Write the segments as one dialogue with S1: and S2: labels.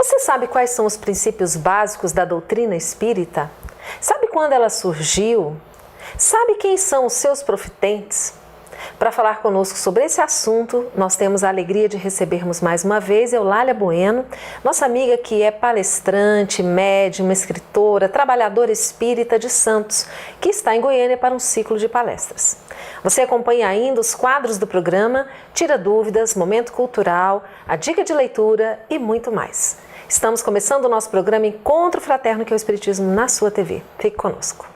S1: Você sabe quais são os princípios básicos da doutrina espírita? Sabe quando ela surgiu? Sabe quem são os seus profitentes? Para falar conosco sobre esse assunto, nós temos a alegria de recebermos mais uma vez Eulália Bueno, nossa amiga que é palestrante, médium, escritora, trabalhadora espírita de Santos, que está em Goiânia para um ciclo de palestras. Você acompanha ainda os quadros do programa, tira dúvidas, momento cultural, a dica de leitura e muito mais. Estamos começando o nosso programa Encontro Fraterno, que é o Espiritismo na sua TV. Fique conosco.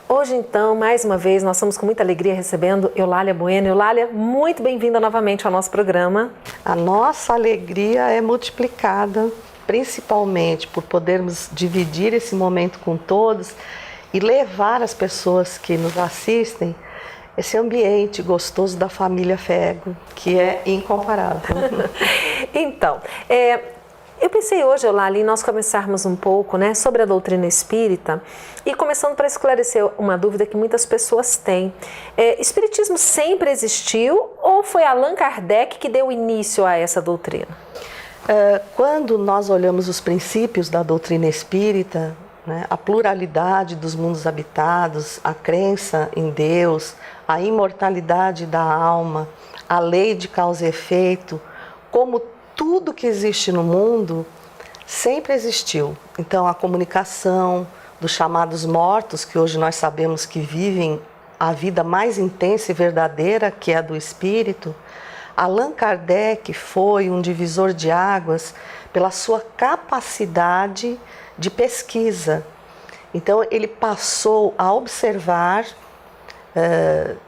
S1: Hoje, então, mais uma vez, nós estamos com muita alegria recebendo Eulália Bueno. Eulália, muito bem-vinda novamente ao nosso programa.
S2: A nossa alegria é multiplicada, principalmente por podermos dividir esse momento com todos e levar as pessoas que nos assistem esse ambiente gostoso da família Fego, que é incomparável.
S1: Então, eu pensei hoje, Eulália, em nós conversarmos um pouco, sobre a doutrina espírita e começando para esclarecer uma dúvida que muitas pessoas têm. Espiritismo sempre existiu ou foi Allan Kardec que deu início a essa doutrina?
S2: Quando nós olhamos os princípios da doutrina espírita, a pluralidade dos mundos habitados, a crença em Deus, a imortalidade da alma, a lei de causa e efeito, como tudo que existe no mundo sempre existiu. Então, a comunicação dos chamados mortos, que hoje nós sabemos que vivem a vida mais intensa e verdadeira, que é a do espírito, Allan Kardec foi um divisor de águas pela sua capacidade de pesquisa. Então, ele passou a observar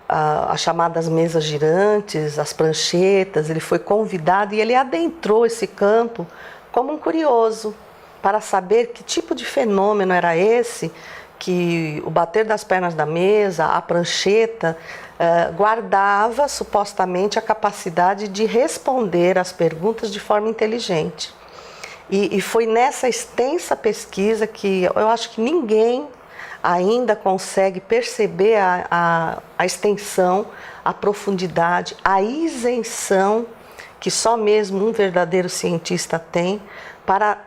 S2: as chamadas mesas girantes, as pranchetas. Ele foi convidado e ele adentrou esse campo como um curioso para saber que tipo de fenômeno era esse que o bater das pernas da mesa, a prancheta, guardava supostamente a capacidade de responder às perguntas de forma inteligente. E foi nessa extensa pesquisa que eu acho que ninguém ainda consegue perceber a extensão, a profundidade, a isenção que só mesmo um verdadeiro cientista tem para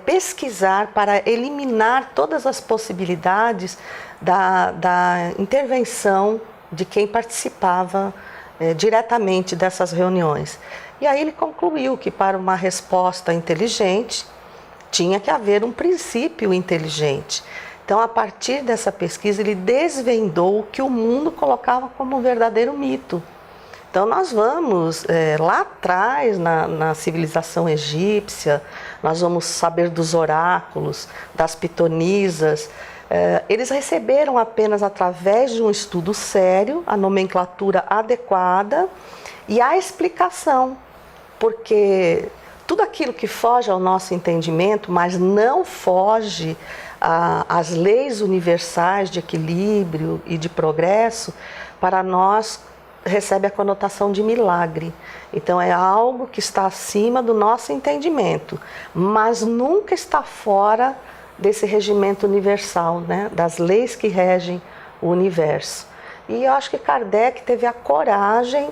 S2: pesquisar, para eliminar todas as possibilidades da intervenção de quem participava diretamente dessas reuniões. E aí ele concluiu que para uma resposta inteligente tinha que haver um princípio inteligente. Então, a partir dessa pesquisa, ele desvendou o que o mundo colocava como um verdadeiro mito. Então, nós vamos lá atrás, na civilização egípcia, nós vamos saber dos oráculos, das pitonisas. Eles receberam apenas através de um estudo sério, a nomenclatura adequada e a explicação, porque tudo aquilo que foge ao nosso entendimento, mas não foge às leis universais de equilíbrio e de progresso, para nós recebe a conotação de milagre. Então é algo que está acima do nosso entendimento, mas nunca está fora desse regimento universal, das leis que regem o universo. E eu acho que Kardec teve a coragem,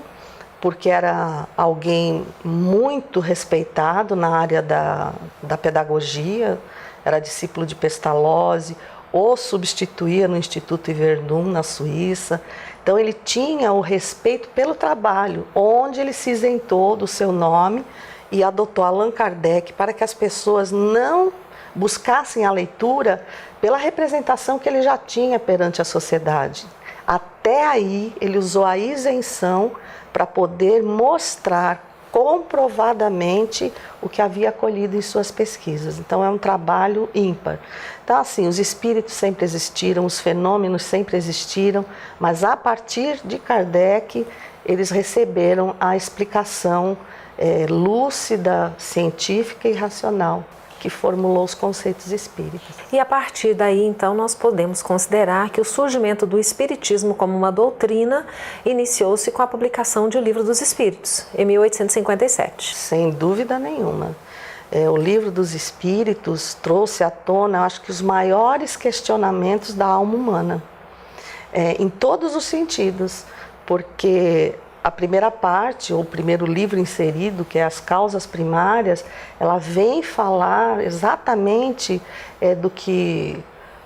S2: porque era alguém muito respeitado na área da pedagogia, era discípulo de Pestalozzi, o substituía no Instituto Yverdun, na Suíça. Então ele tinha o respeito pelo trabalho, onde ele se isentou do seu nome e adotou Allan Kardec para que as pessoas não buscassem a leitura pela representação que ele já tinha perante a sociedade. Até aí ele usou a isenção para poder mostrar comprovadamente o que havia colhido em suas pesquisas. Então é um trabalho ímpar. Então assim, os espíritos sempre existiram, os fenômenos sempre existiram, mas a partir de Kardec eles receberam a explicação lúcida, científica e racional que formulou os conceitos espíritas.
S1: E a partir daí, então, nós podemos considerar que o surgimento do espiritismo como uma doutrina iniciou-se com a publicação de O Livro dos Espíritos, em 1857.
S2: Sem dúvida nenhuma. O Livro dos Espíritos trouxe à tona, acho que, os maiores questionamentos da alma humana, em todos os sentidos, porque a primeira parte, ou o primeiro livro inserido, que é As Causas Primárias, ela vem falar exatamente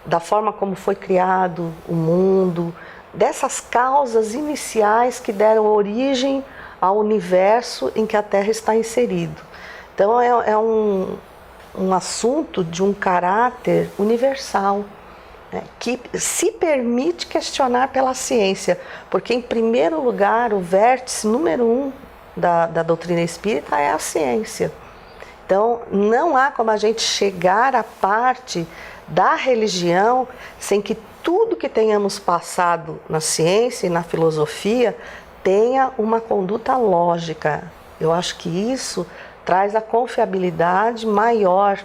S2: da forma como foi criado o mundo, dessas causas iniciais que deram origem ao universo em que a Terra está inserido. Então é um assunto de um caráter universal, né, que se permite questionar pela ciência, porque em primeiro lugar o vértice número 1 da doutrina espírita é a ciência. Então não há como a gente chegar à parte da religião sem que tudo que tenhamos passado na ciência e na filosofia tenha uma conduta lógica. Eu acho que isso traz a confiabilidade maior,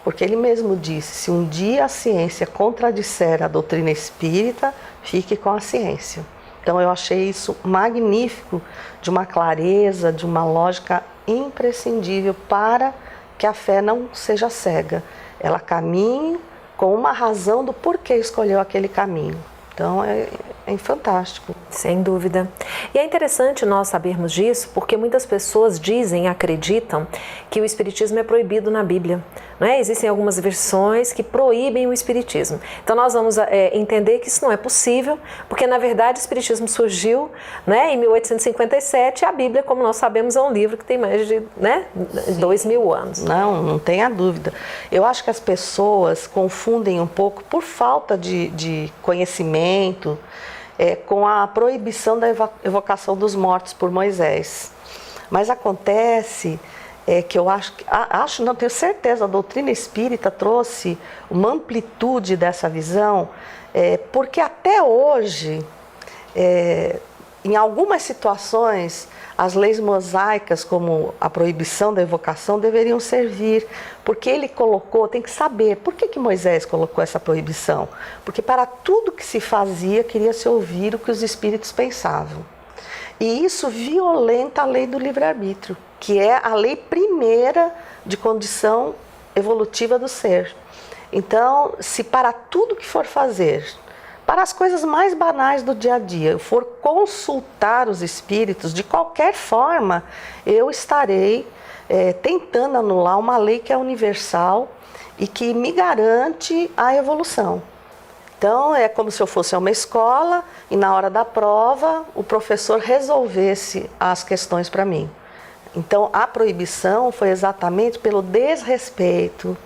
S2: porque ele mesmo disse, se um dia a ciência contradisser a doutrina espírita, fique com a ciência. Então eu achei isso magnífico, de uma clareza, de uma lógica imprescindível para que a fé não seja cega. Ela caminhe com uma razão do porquê escolheu aquele caminho. Então é fantástico.
S1: Sem dúvida. E é interessante nós sabermos disso, porque muitas pessoas dizem, acreditam que o espiritismo é proibido na Bíblia. Não é? Existem algumas versões que proíbem o espiritismo. Então nós vamos entender que isso não é possível, porque na verdade o espiritismo surgiu, né, em 1857, e a Bíblia, como nós sabemos, é um livro que tem mais de 2000 anos.
S2: Não tenha dúvida. Eu acho que as pessoas confundem um pouco, por falta de conhecimento, com a proibição da evocação dos mortos por Moisés. Mas acontece que eu não tenho certeza, a doutrina espírita trouxe uma amplitude dessa visão, porque até hoje, em algumas situações, as leis mosaicas, como a proibição da evocação, deveriam servir, porque ele colocou, tem que saber, por que Moisés colocou essa proibição? Porque para tudo que se fazia, queria-se ouvir o que os espíritos pensavam. E isso violenta a lei do livre-arbítrio, que é a lei primeira de condição evolutiva do ser. Então, se para tudo que for fazer, para as coisas mais banais do dia a dia, eu for consultar os espíritos, de qualquer forma, eu estarei tentando anular uma lei que é universal e que me garante a evolução. Então, é como se eu fosse a uma escola e na hora da prova o professor resolvesse as questões para mim. Então, a proibição foi exatamente pelo desrespeito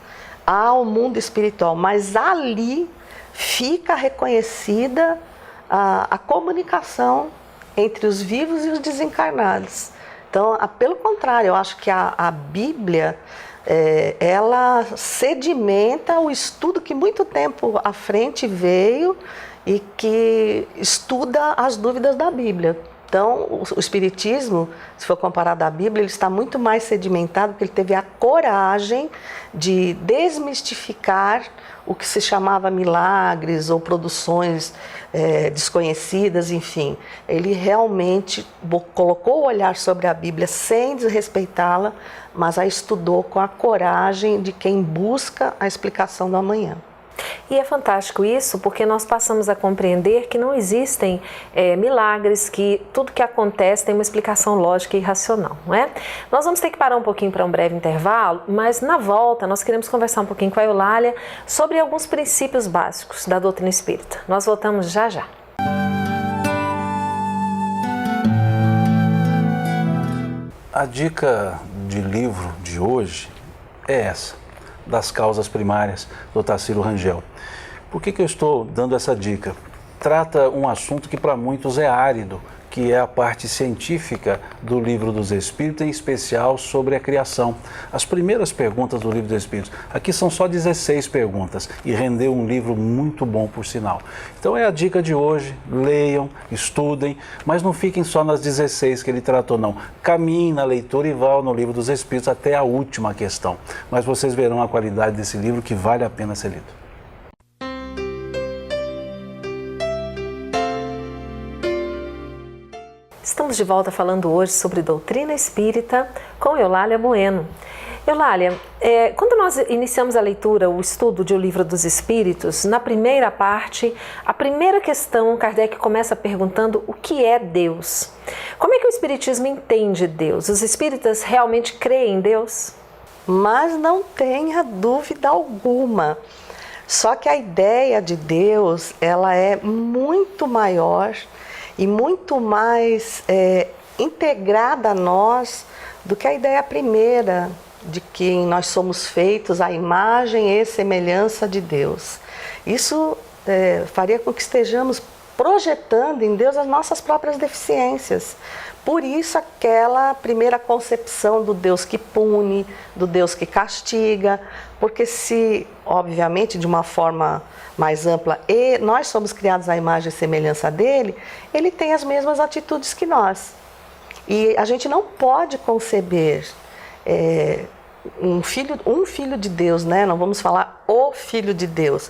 S2: ao mundo espiritual, mas ali fica reconhecida a comunicação entre os vivos e os desencarnados. Então, pelo contrário, eu acho que a Bíblia, ela sedimenta o estudo que muito tempo à frente veio e que estuda as dúvidas da Bíblia. Então, o Espiritismo, se for comparado à Bíblia, ele está muito mais sedimentado, porque ele teve a coragem de desmistificar o que se chamava milagres ou produções desconhecidas, enfim. Ele realmente colocou o olhar sobre a Bíblia sem desrespeitá-la, mas a estudou com a coragem de quem busca a explicação do amanhã.
S1: E é fantástico isso, porque nós passamos a compreender que não existem milagres, que tudo que acontece tem uma explicação lógica e racional, não é? Nós vamos ter que parar um pouquinho para um breve intervalo, mas na volta nós queremos conversar um pouquinho com a Eulália sobre alguns princípios básicos da doutrina espírita. Nós voltamos já já.
S3: A dica de livro de hoje é essa, das causas primárias, do Tarsilo Rangel. Por que eu estou dando essa dica? Trata um assunto que para muitos é árido, que é a parte científica do Livro dos Espíritos, em especial sobre a criação. As primeiras perguntas do Livro dos Espíritos, aqui são só 16 perguntas e rendeu um livro muito bom, por sinal. Então é a dica de hoje, leiam, estudem, mas não fiquem só nas 16 que ele tratou, não. Caminhem na leitura e vão no Livro dos Espíritos até a última questão. Mas vocês verão a qualidade desse livro, que vale a pena ser lido.
S1: Estamos de volta falando hoje sobre doutrina espírita com Eulália Bueno. Eulália, quando nós iniciamos a leitura, o estudo de O Livro dos Espíritos, na primeira parte, a primeira questão, Kardec começa perguntando o que é Deus. Como é que o Espiritismo entende Deus? Os espíritas realmente creem em Deus?
S2: Mas não tenha dúvida alguma. Só que a ideia de Deus, ela é muito maior e muito mais integrada a nós do que a ideia primeira de que nós somos feitos à imagem e semelhança de Deus. Isso faria com que estejamos projetando em Deus as nossas próprias deficiências. Por isso aquela primeira concepção do Deus que pune, do Deus que castiga, porque se, obviamente, de uma forma mais ampla, e nós somos criados à imagem e semelhança dele, ele tem as mesmas atitudes que nós. E a gente não pode conceber um filho de Deus, né? Não vamos falar o Filho de Deus,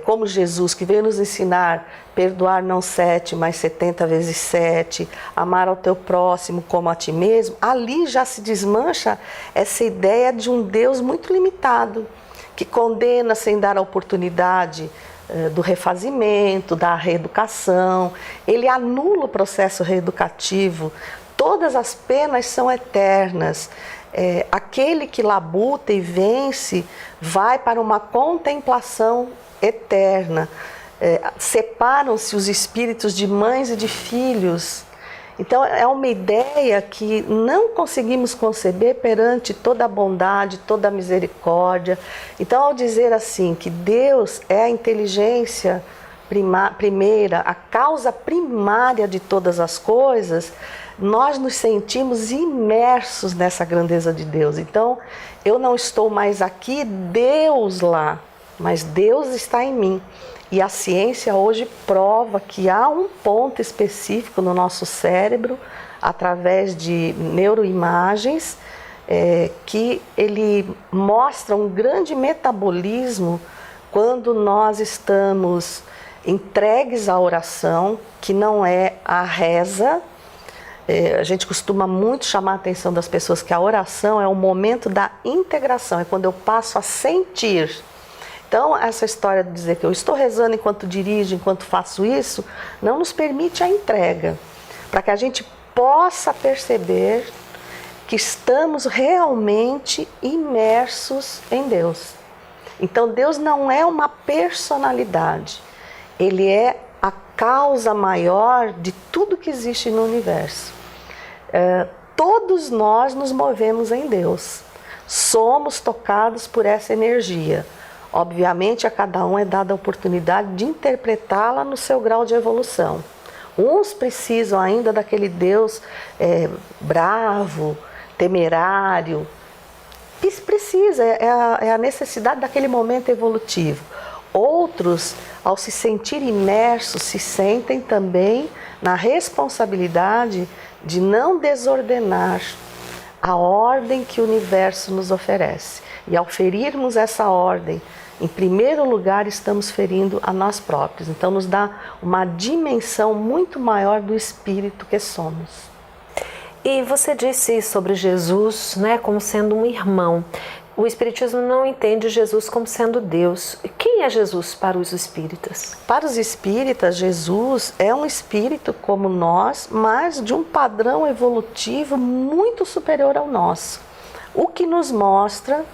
S2: como Jesus, que veio nos ensinar perdoar não 7, mas 70 vezes 7, amar ao teu próximo como a ti mesmo. Ali já se desmancha essa ideia de um Deus muito limitado, que condena sem dar a oportunidade do refazimento, da reeducação. Ele anula o processo reeducativo. Todas as penas são eternas. Aquele que labuta e vence vai para uma contemplação eterna. Separam-se os espíritos de mães e de filhos. Então é uma ideia que não conseguimos conceber perante toda a bondade, toda a misericórdia. Então, ao dizer assim que Deus é a inteligência primeira, a causa primária de todas as coisas, nós nos sentimos imersos nessa grandeza de Deus. Então, eu não estou mais aqui, Deus lá, mas Deus está em mim. E a ciência hoje prova que há um ponto específico no nosso cérebro, através de neuroimagens, que ele mostra um grande metabolismo quando nós estamos entregues à oração, que não é a reza. A gente costuma muito chamar a atenção das pessoas que a oração é o momento da integração, é quando eu passo a sentir. Então, essa história de dizer que eu estou rezando enquanto dirijo, enquanto faço isso, não nos permite a entrega, para que a gente possa perceber que estamos realmente imersos em Deus. Então, Deus não é uma personalidade, Ele é a causa maior de tudo que existe no universo. Todos nós nos movemos em Deus, somos tocados por essa energia. Obviamente, a cada um é dada a oportunidade de interpretá-la no seu grau de evolução. Uns precisam ainda daquele Deus bravo, temerário. Isso precisa, é a necessidade daquele momento evolutivo. Outros, ao se sentir imersos, se sentem também na responsabilidade de não desordenar a ordem que o universo nos oferece. E ao ferirmos essa ordem, em primeiro lugar, estamos ferindo a nós próprios. Então, nos dá uma dimensão muito maior do espírito que somos.
S1: E você disse sobre Jesus, né, como sendo um irmão. O Espiritismo não entende Jesus como sendo Deus. Quem é Jesus para os espíritas?
S2: Para os espíritas, Jesus é um espírito como nós, mas de um padrão evolutivo muito superior ao nosso. O que nos mostra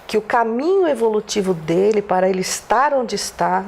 S2: que o caminho evolutivo dele para ele estar onde está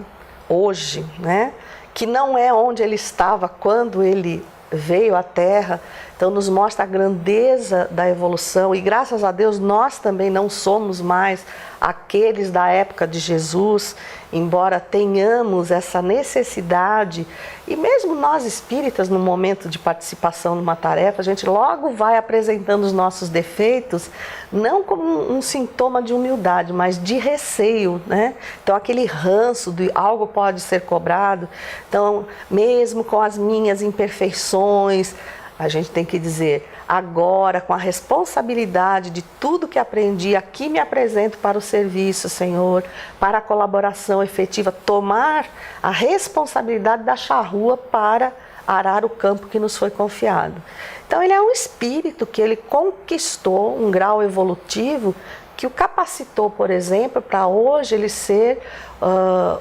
S2: hoje, né? Que não é onde ele estava quando ele veio à Terra, então nos mostra a grandeza da evolução e graças a Deus nós também não somos mais aqueles da época de Jesus, embora tenhamos essa necessidade, e mesmo nós espíritas no momento de participação numa tarefa, a gente logo vai apresentando os nossos defeitos, não como um sintoma de humildade, mas de receio, né? Então aquele ranço de algo pode ser cobrado, então mesmo com as minhas imperfeições, a gente tem que dizer, agora com a responsabilidade de tudo que aprendi, aqui me apresento para o serviço, Senhor, para a colaboração efetiva, tomar a responsabilidade da charrua para arar o campo que nos foi confiado. Então ele é um espírito que ele conquistou um grau evolutivo que o capacitou, por exemplo, para hoje ele ser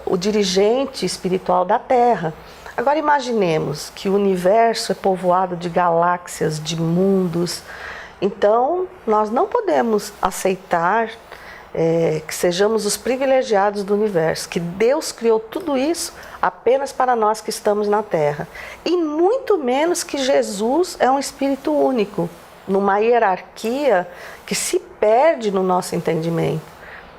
S2: o dirigente espiritual da Terra. Agora imaginemos que o universo é povoado de galáxias, de mundos. Então nós não podemos aceitar que sejamos os privilegiados do universo, que Deus criou tudo isso apenas para nós que estamos na Terra. E muito menos que Jesus é um espírito único, numa hierarquia que se perde no nosso entendimento.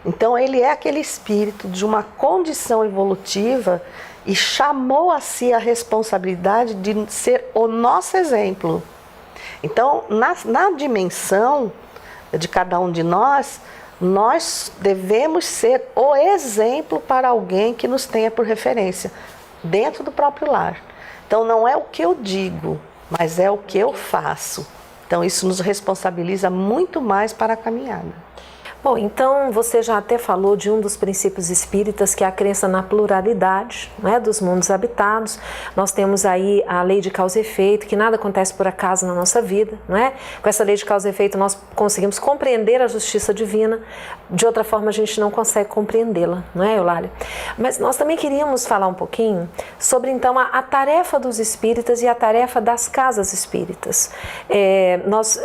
S2: Então ele é aquele espírito de uma condição evolutiva e chamou a si a responsabilidade de ser o nosso exemplo. Então, na dimensão de cada um de nós devemos ser o exemplo para alguém que nos tenha por referência, dentro do próprio lar. Então, não é o que eu digo, mas é o que eu faço. Então, isso nos responsabiliza muito mais para a caminhada.
S1: Bom, então você já até falou de um dos princípios espíritas, que é a crença na pluralidade, né, dos mundos habitados. Nós temos aí a lei de causa e efeito, que nada acontece por acaso na nossa vida, não é? Com essa lei de causa e efeito nós conseguimos compreender a justiça divina, de outra forma a gente não consegue compreendê-la, não é, Eulália? Mas nós também queríamos falar um pouquinho sobre então a tarefa dos espíritas e a tarefa das casas espíritas. Nós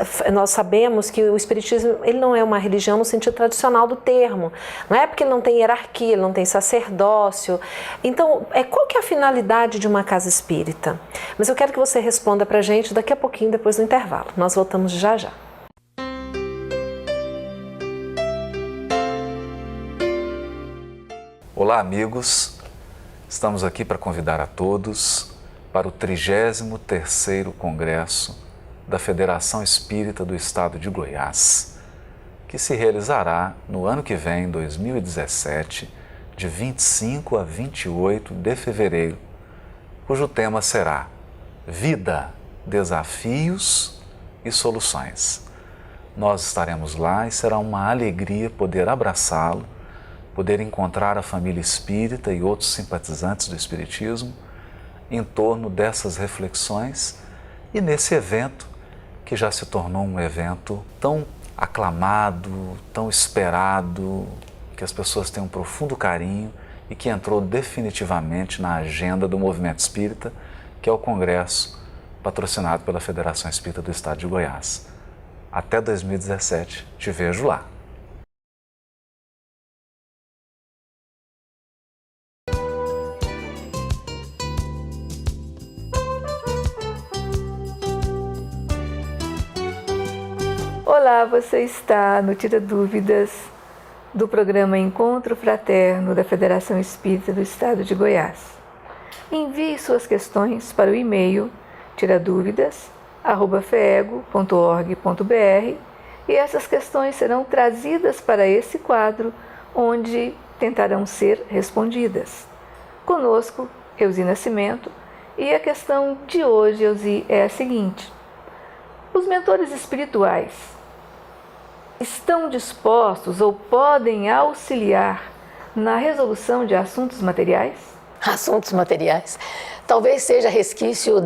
S1: sabemos que o espiritismo ele não é uma religião no sentido tradicional do termo, não é porque ele não tem hierarquia, ele não tem sacerdócio. Então, qual que é a finalidade de uma casa espírita? Mas eu quero que você responda pra gente daqui a pouquinho, depois do intervalo. Nós voltamos já já.
S4: Olá, amigos. Estamos aqui para convidar a todos para o 33º Congresso da Federação Espírita do Estado de Goiás, que se realizará no ano que vem, 2017, de 25 a 28 de fevereiro, cujo tema será Vida, Desafios e Soluções. Nós estaremos lá e será uma alegria poder abraçá-lo, poder encontrar a família espírita e outros simpatizantes do espiritismo em torno dessas reflexões e nesse evento que já se tornou um evento tão aclamado, tão esperado, que as pessoas têm um profundo carinho e que entrou definitivamente na agenda do movimento espírita, que é o congresso patrocinado pela Federação Espírita do Estado de Goiás. Até 2017, te vejo lá.
S5: Olá, você está no Tira Dúvidas do programa Encontro Fraterno da Federação Espírita do Estado de Goiás. Envie suas questões para o e-mail tiraduvidas@feego.org.br e essas questões serão trazidas para esse quadro, onde tentarão ser respondidas. Conosco, Euzi Nascimento, e a questão de hoje, Euzi, é a seguinte: os mentores espirituais estão dispostos ou podem auxiliar na resolução de assuntos materiais?
S6: Assuntos materiais. Talvez seja resquício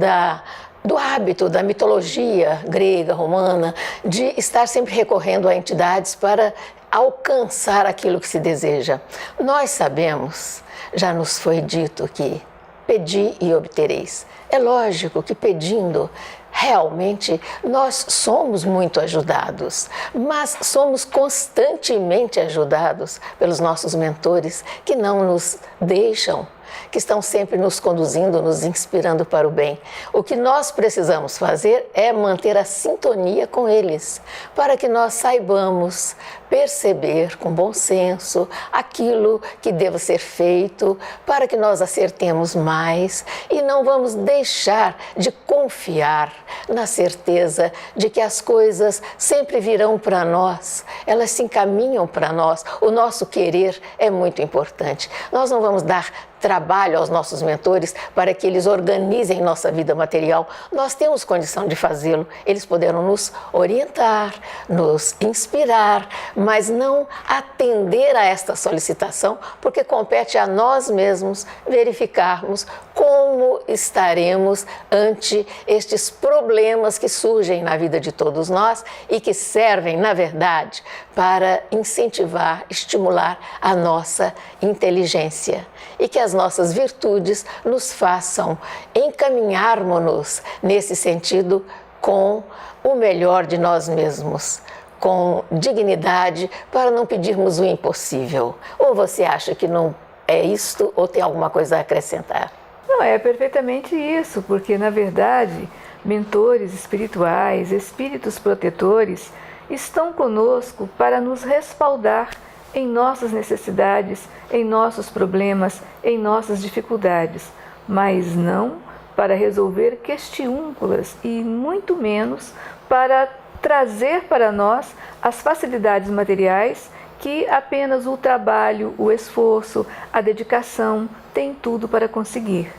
S6: do hábito, da mitologia grega, romana, de estar sempre recorrendo a entidades para alcançar aquilo que se deseja. Nós sabemos, já nos foi dito que pedi e obtereis. É lógico que pedindo, realmente, nós somos muito ajudados, mas somos constantemente ajudados pelos nossos mentores que não nos deixam, que estão sempre nos conduzindo, nos inspirando para o bem. O que nós precisamos fazer é manter a sintonia com eles, para que nós saibamos perceber com bom senso aquilo que deva ser feito, para que nós acertemos mais e não vamos deixar de confiar na certeza de que as coisas sempre virão para nós, elas se encaminham para nós, o nosso querer é muito importante. Nós não vamos dar trabalho aos nossos mentores para que eles organizem nossa vida material, nós temos condição de fazê-lo. Eles poderão nos orientar, nos inspirar, mas não atender a esta solicitação, porque compete a nós mesmos verificarmos como estaremos ante estes problemas que surgem na vida de todos nós e que servem, na verdade, para incentivar, estimular a nossa inteligência e que as nossas virtudes nos façam encaminharmos-nos nesse sentido com o melhor de nós mesmos, com dignidade, para não pedirmos o impossível. Ou você acha que não é isto ou tem alguma coisa a acrescentar?
S5: Não, é perfeitamente isso, porque na verdade, mentores espirituais, espíritos protetores, estão conosco para nos respaldar em nossas necessidades, em nossos problemas, em nossas dificuldades, mas não para resolver questiúnculas e muito menos para trazer para nós as facilidades materiais que apenas o trabalho, o esforço, a dedicação têm tudo para conseguir.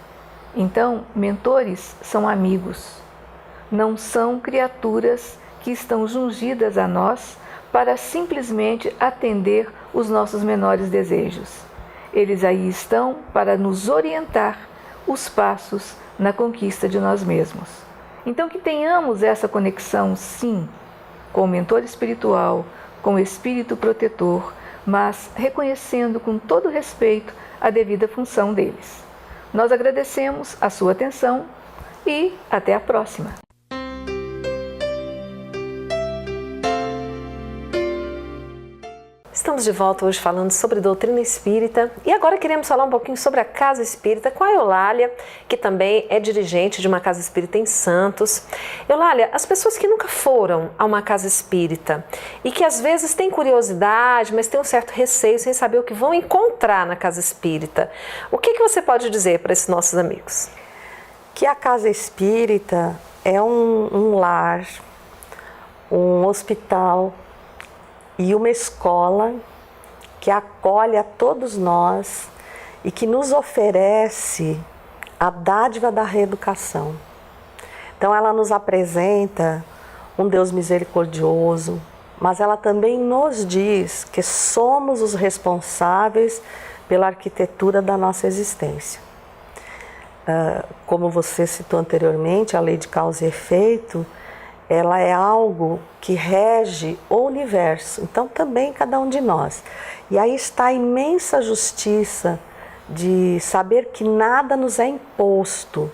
S5: Então, mentores são amigos, não são criaturas que estão jungidas a nós para simplesmente atender os nossos menores desejos. Eles aí estão para nos orientar os passos na conquista de nós mesmos. Então, que tenhamos essa conexão, sim, com o mentor espiritual, com o espírito protetor, mas reconhecendo com todo respeito a devida função deles. Nós agradecemos a sua atenção e até a próxima.
S1: Estamos de volta hoje falando sobre doutrina espírita e agora queremos falar um pouquinho sobre a Casa Espírita com a Eulália, que também é dirigente de uma Casa Espírita em Santos. Eulália, as pessoas que nunca foram a uma Casa Espírita e que às vezes têm curiosidade, mas têm um certo receio sem saber o que vão encontrar na Casa Espírita, o que você pode dizer para esses nossos amigos?
S2: Que a Casa Espírita é um lar, um hospital e uma escola que acolhe a todos nós e que nos oferece a dádiva da reeducação. Então ela nos apresenta um Deus misericordioso, mas ela também nos diz que somos os responsáveis pela arquitetura da nossa existência. Como você citou anteriormente, a lei de causa e efeito, ela é algo que rege o universo, então também cada um de nós. E aí está a imensa justiça de saber que nada nos é imposto,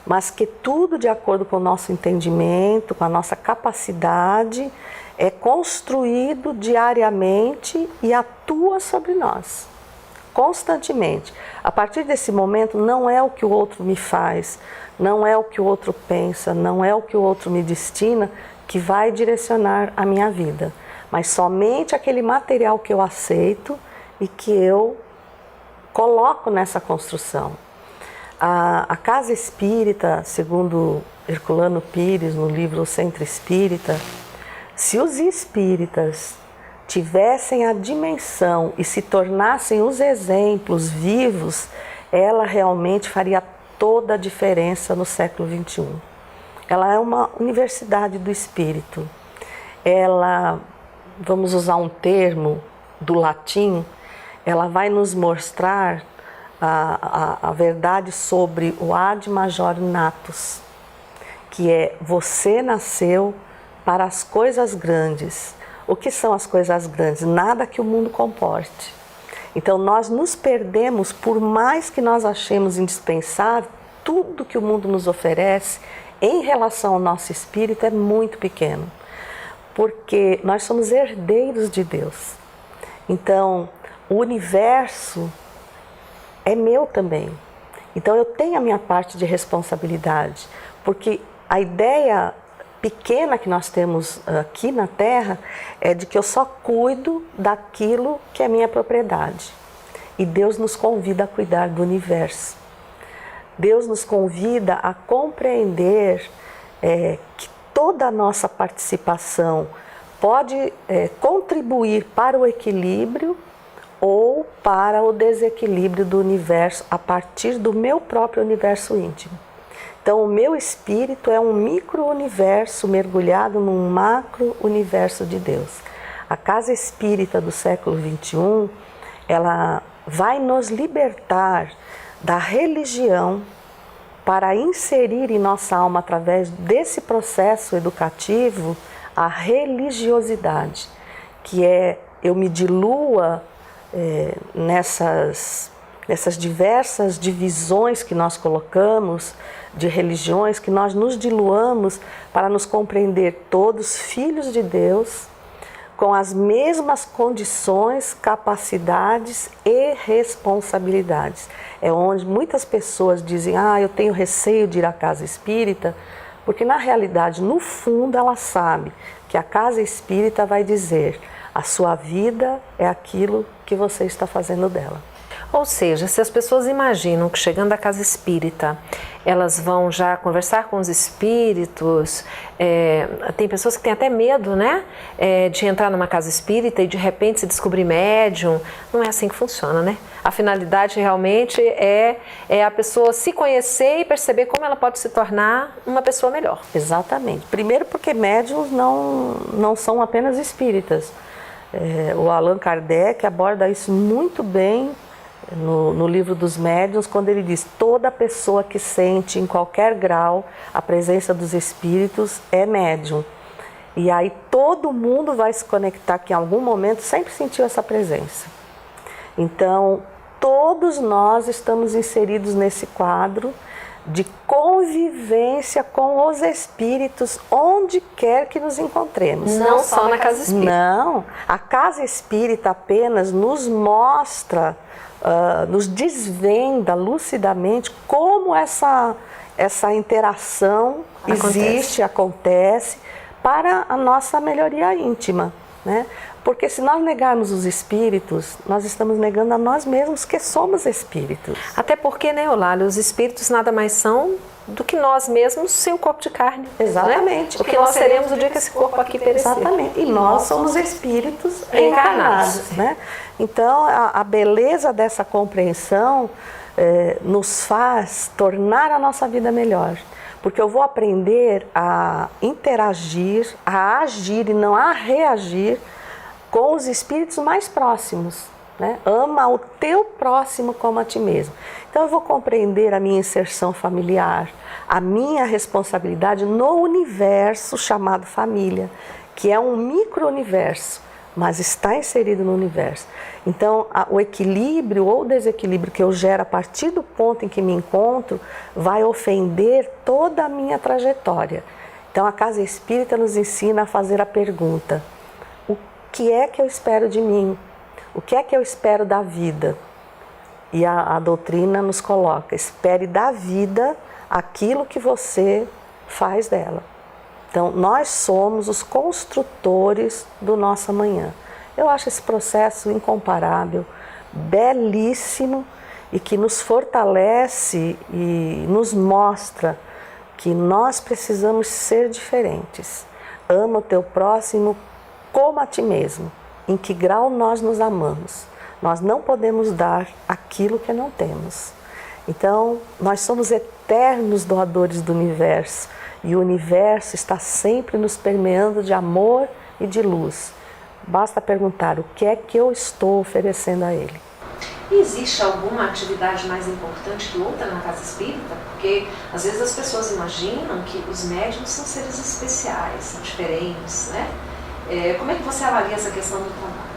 S2: mas que tudo de acordo com o nosso entendimento, com a nossa capacidade, é construído diariamente e atua sobre nós, constantemente. A partir desse momento, não é o que o outro me faz, não é o que o outro pensa, não é o que o outro me destina que vai direcionar a minha vida, mas somente aquele material que eu aceito e que eu coloco nessa construção. A Casa Espírita, segundo Herculano Pires, no livro O Centro Espírita, se os espíritas tivessem a dimensão e se tornassem os exemplos vivos, ela realmente faria toda a diferença no século XXI. Ela é uma universidade do espírito. Ela, vamos usar um termo do latim, ela vai nos mostrar a verdade sobre o ad majorem natus, que é você nasceu para as coisas grandes. O que são as coisas grandes? Nada que o mundo comporte. Então nós nos perdemos, por mais que nós achemos indispensável, tudo que o mundo nos oferece em relação ao nosso espírito é muito pequeno, porque nós somos herdeiros de Deus. Então o universo é meu também. Então eu tenho a minha parte de responsabilidade, porque a ideia pequena que nós temos aqui na Terra é de que eu só cuido daquilo que é minha propriedade. E Deus nos convida a cuidar do universo. Deus nos convida a compreender que toda a nossa participação pode contribuir para o equilíbrio ou para o desequilíbrio do universo a partir do meu próprio universo íntimo. Então, o meu espírito é um micro-universo mergulhado num macro-universo de Deus. A casa espírita do século XXI, ela vai nos libertar da religião para inserir em nossa alma, através desse processo educativo, a religiosidade, que é eu me dilua nessas diversas divisões que nós colocamos, de religiões, que nós nos diluamos para nos compreender todos filhos de Deus, com as mesmas condições, capacidades e responsabilidades. É onde muitas pessoas dizem, eu tenho receio de ir à casa espírita, porque na realidade, no fundo, ela sabe que a casa espírita vai dizer, a sua vida é aquilo que você está fazendo dela.
S1: Ou seja, se as pessoas imaginam que chegando à casa espírita, elas vão já conversar com os espíritos, tem pessoas que têm até medo, né, de entrar numa casa espírita e de repente se descobrir médium. Não é assim que funciona, né? A finalidade realmente é a pessoa se conhecer e perceber como ela pode se tornar uma pessoa melhor.
S2: Exatamente. Primeiro porque médiums não são apenas espíritas. O Allan Kardec aborda isso muito bem no livro dos médiuns, quando ele diz toda pessoa que sente em qualquer grau a presença dos espíritos é médium. E aí todo mundo vai se conectar que em algum momento sempre sentiu essa presença. Então todos nós estamos inseridos nesse quadro de convivência com os espíritos onde quer que nos encontremos.
S1: Não só na casa espírita.
S2: Não, a casa espírita apenas nos mostra, nos desvenda lucidamente como essa interação acontece para a nossa melhoria íntima, né? Porque se nós negarmos os espíritos, nós estamos negando a nós mesmos que somos espíritos.
S1: Até porque, né, Eulália, os espíritos nada mais são do que nós mesmos sem o corpo de carne.
S2: Exatamente.
S1: Né? O que nós seremos o dia que esse corpo aqui perecer.
S2: Exatamente. E nós somos espíritos encarnados, né? Então, a beleza dessa compreensão nos faz tornar a nossa vida melhor. Porque eu vou aprender a interagir, a agir e não a reagir com os espíritos mais próximos, né? Ama o teu próximo como a ti mesmo. Então eu vou compreender a minha inserção familiar, a minha responsabilidade no universo chamado família, que é um micro-universo, mas está inserido no universo. Então o equilíbrio ou desequilíbrio que eu gero a partir do ponto em que me encontro vai ofender toda a minha trajetória. Então a casa espírita nos ensina a fazer a pergunta: o que é que eu espero de mim? O que é que eu espero da vida? E a doutrina nos coloca, espere da vida aquilo que você faz dela. Então, nós somos os construtores do nosso amanhã. Eu acho esse processo incomparável, belíssimo e que nos fortalece e nos mostra que nós precisamos ser diferentes. Ama o teu próximo como a ti mesmo. Em que grau nós nos amamos? Nós não podemos dar aquilo que não temos. Então, nós somos eternos doadores do universo e o universo está sempre nos permeando de amor e de luz. Basta perguntar o que é que eu estou oferecendo a ele.
S1: Existe alguma atividade mais importante que outra na casa espírita? Porque às vezes as pessoas imaginam que os médiuns são seres especiais, são diferentes, né? Como é que você avalia essa questão do trabalho?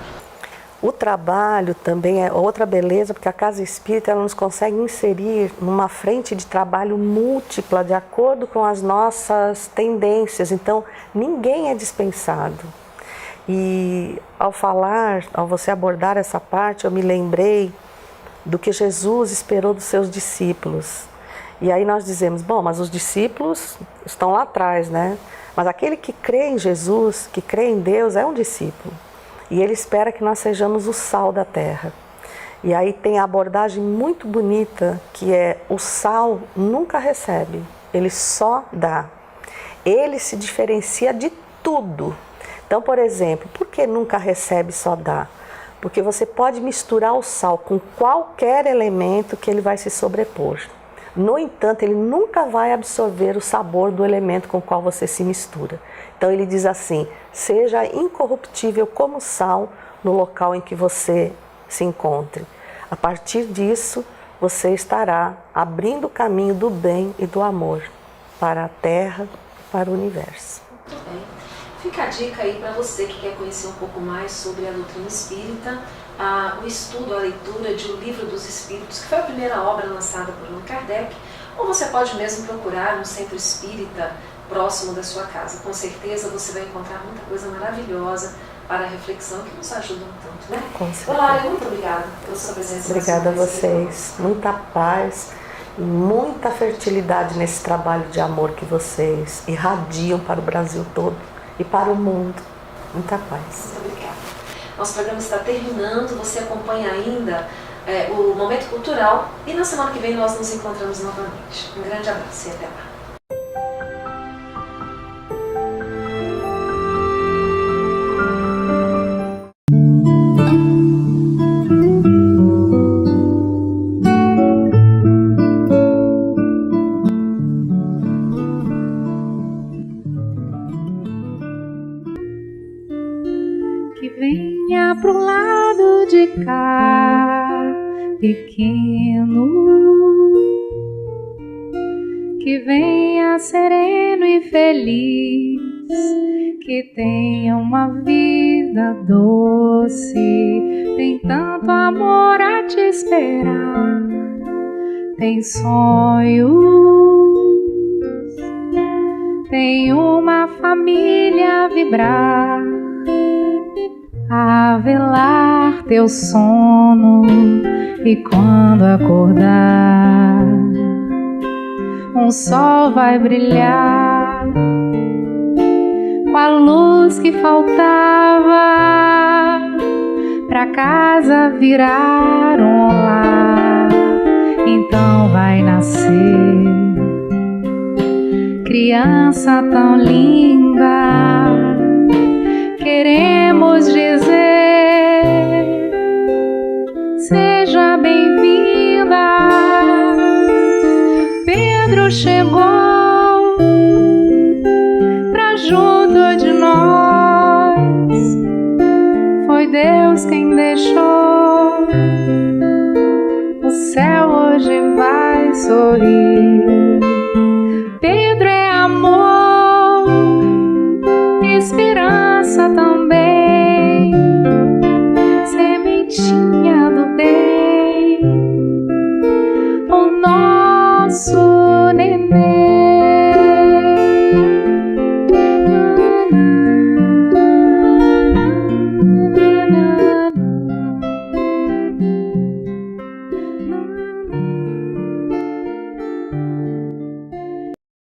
S2: O trabalho também é outra beleza, porque a casa espírita ela nos consegue inserir numa frente de trabalho múltipla, de acordo com as nossas tendências. Então, ninguém é dispensado. E ao você abordar essa parte, eu me lembrei do que Jesus esperou dos seus discípulos. E aí nós dizemos, bom, mas os discípulos estão lá atrás, né? Mas aquele que crê em Jesus, que crê em Deus, é um discípulo. E ele espera que nós sejamos o sal da terra. E aí tem a abordagem muito bonita, que é o sal nunca recebe, ele só dá. Ele se diferencia de tudo. Então, por exemplo, por que nunca recebe, só dá? Porque você pode misturar o sal com qualquer elemento que ele vai se sobrepor. No entanto, ele nunca vai absorver o sabor do elemento com o qual você se mistura. Então ele diz assim: seja incorruptível como sal no local em que você se encontre. A partir disso, você estará abrindo o caminho do bem e do amor para a Terra, para o universo.
S1: Muito bem. Fica a dica aí para você que quer conhecer um pouco mais sobre a doutrina espírita, o estudo, a leitura de O Livro dos Espíritos, que foi a primeira obra lançada por Allan Kardec, ou você pode mesmo procurar um centro espírita próximo da sua casa. Com certeza você vai encontrar muita coisa maravilhosa para a reflexão que nos ajudam tanto, né?
S2: Com certeza.
S1: Olá, muito obrigada pela sua presença.
S2: Obrigada a vocês. Muita paz, muita fertilidade nesse trabalho de amor que vocês irradiam para o Brasil todo e para o mundo. Muita paz.
S1: Muito obrigada. Nosso programa está terminando, você acompanha ainda o Momento Cultural e na semana que vem nós nos encontramos novamente. Um grande abraço e até lá.
S7: Que venha pro lado de cá, pequeno, que venha sereno e feliz, que tenha uma vida doce, tem tanto amor a te esperar, tem sonhos, tem uma família a vibrar, a velar teu sono, e quando acordar, um sol vai brilhar com a luz que faltava pra casa virar um lar. Então vai nascer criança tão linda, queremos dizer